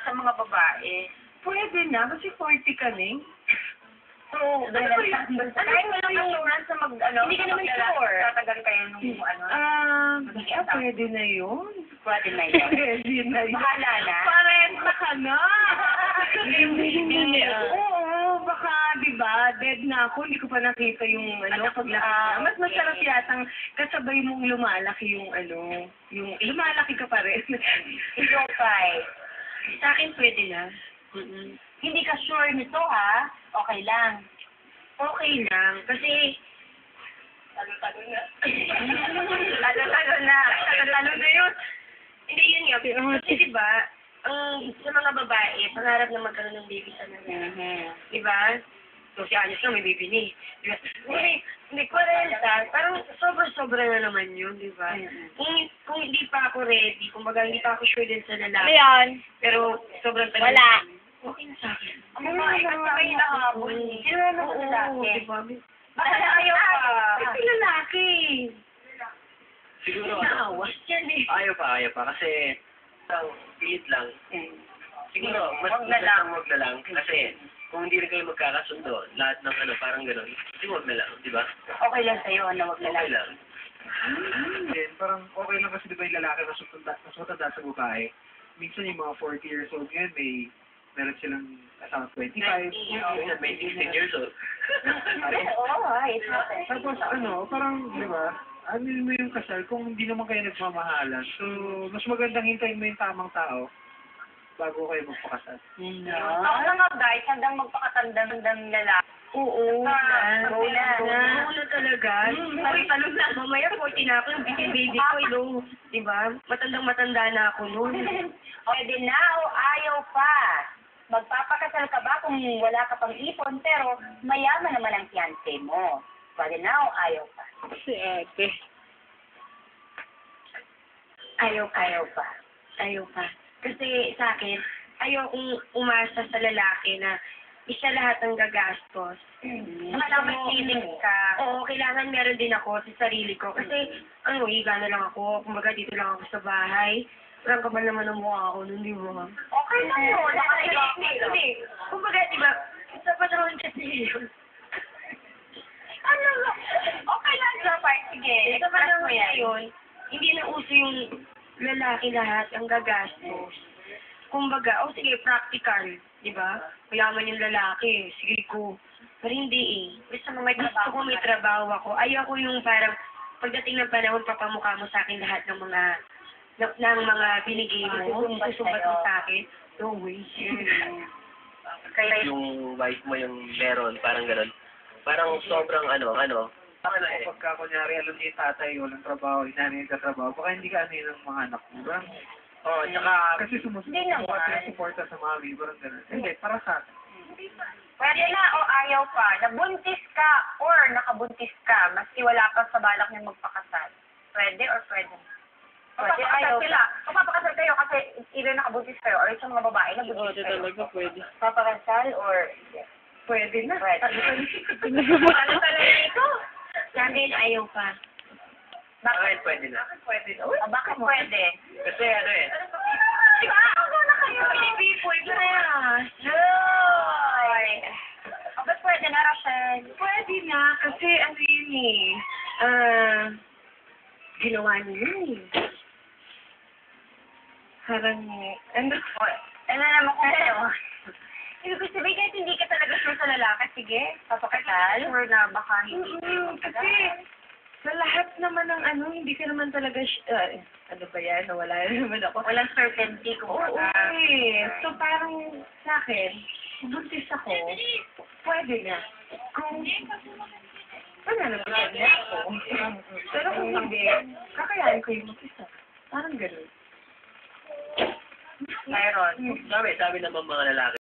sa mga babae. Pwede na, kasi 40 ka na. So, ano ba yun? Kahit mo lang assurance sa hindi ka naman sure. Tatagal kayo nung Pwede na yun. Pwede na yun. Pwede na yun. Bahala na. Parenta ka na. Hindi. Oo, baka, di ba, dead na ako, hindi ko pa nakita yung, paglaki. Mas masarap yatang kasabay mong lumalaki yung, yung lumalaki ka pa rin. Ikaw, Pai. Sa akin, pwede na. Hindi ka sure nito, ha? Okay lang. Okay lang. Kasi, talo-talo na. Talo-talo na. Talo-talo na yun. Hindi yun nga. Kasi diba, sa mga babae, pangarap na magkaroon ng baby sa nila. Diba? So, si Anis na may baby ni. Diba? Hindi ko rin parang sobra-sobra na naman yun, diba? Kung hindi pa ako ready, kumbaga hindi pa ako sure din sa lalaki. Ano yan? Pero sobrang tagal. Wala. Okay na sa akin. Ang babae kasi kayo nakahabol. Sino naman sa lalaki? Diba? Bakit ayaw pa? Kasi lalaki. Siguro, Naawas yan eh. ayaw pa. Kasi, pilit lang. Siguro, mas Wag na lang. wag na lang. Kasi, kung hindi rin kayo magkakasundo, lahat ng parang gano'n, hindi wag na lang, di ba? Okay lang sa'yo na wag na Okay lang. lang. Then, parang okay lang kasi diba yung lalaki mas matanda sa babae. Minsan yung mga 40 years old ngayon, meron silang asawa 25. Minsan may 16 years old. Oo, it's okay. Tapos parang, di ba, ano mo yung kasal kung hindi naman kayo nagmamahalan. So, mas magandang hintayin mo yung tamang tao bago kayo magpakasal. Ako na nga guys, hanggang magpakatanda ng lalaki. Oo. Go na. Go na talaga. Talo na. Mamaya 40 na ako, yung baby ko, diba? Matandang-matanda na ako noon. Pwede na o ayaw pa. Magpapakasal ka ba kung wala ka pang ipon pero mayaman naman ang fiancé mo? Pwede na o ayaw pa? Si ate. Ayaw pa. Ayaw pa. Kasi sa akin, ayaw kong umasa sa lalaki na isa lahat ng gagastos. Kailangan feeling ka. Oo, kailangan meron din ako sa sarili ko. Kasi, higa na lang ako. Kumbaga, dito lang ako sa bahay. Walang kapal naman ang mukha ako nun, di ba? Okay lang yun. Kasi, kumbaga, di ba, sa panahon kasi yun. Ano ba? Okay lang sa part. Sige, Sa express panahon mo na yan. yun, hindi na uso yung lalaki lahat ang gagastos. Kumbaga, sige, practical, di ba? Mayaman yung lalaki, sige ko. Pero hindi eh. Gusto mo may Gusto trabaho. ko may trabaho ako. Ayaw ko yung parang, pagdating ng panahon, papamukha mo sa akin lahat ng mga binigay mo, susumbat mo sa akin. No way. Kaya Yung wife mo yung meron, parang gano'n. Parang sobrang Pagka kunyari, alam niya yung tatay, walang trabaho, inanay yung katrabaho, baka hindi ka ano ng mga anak mo. Parang, tsaka, kasi Hindi naman. suporta sa mami, parang gano'n. Hindi, para sa akin. pwede na o ayaw pa. Nabuntis ka or nakabuntis ka, maski wala pa sa balak niya magpakasal. Pwede or pwede? Pwede ayaw sila. Papapakasal kayo kasi either nakabuntis kayo or sa mga babae nabuntis kayo. pwede. Papakasal or Pwede na. pwede. Ano talaga ito? Sa akin, ayaw pa. bakit pwede na? Pwede. Bakit pwede? Kasi Diba? Ako na kayo. Pilipipoy, parehas. Ay. Ba't pwede na, Rachel? Pwede na, kasi yun eh. Ginawa niyo yun eh. Parang, Ano naman kung sa'yo? Ibig ko sabihin kahit hindi ka talaga sure sa lalaki, sige, papakasal. Sure na baka hindi. kasi sa lahat naman ng hindi ka naman talaga, ano ba yan, nawala na naman ako. Walang certainty kung Oo eh. So parang sa akin, kung buntis ako, pwede na. Kung wala naman na ako. Pero kung hindi, kakayanin ko yung mag-isa. Parang gano'n. Mayroon. sabi naman mga lalaki,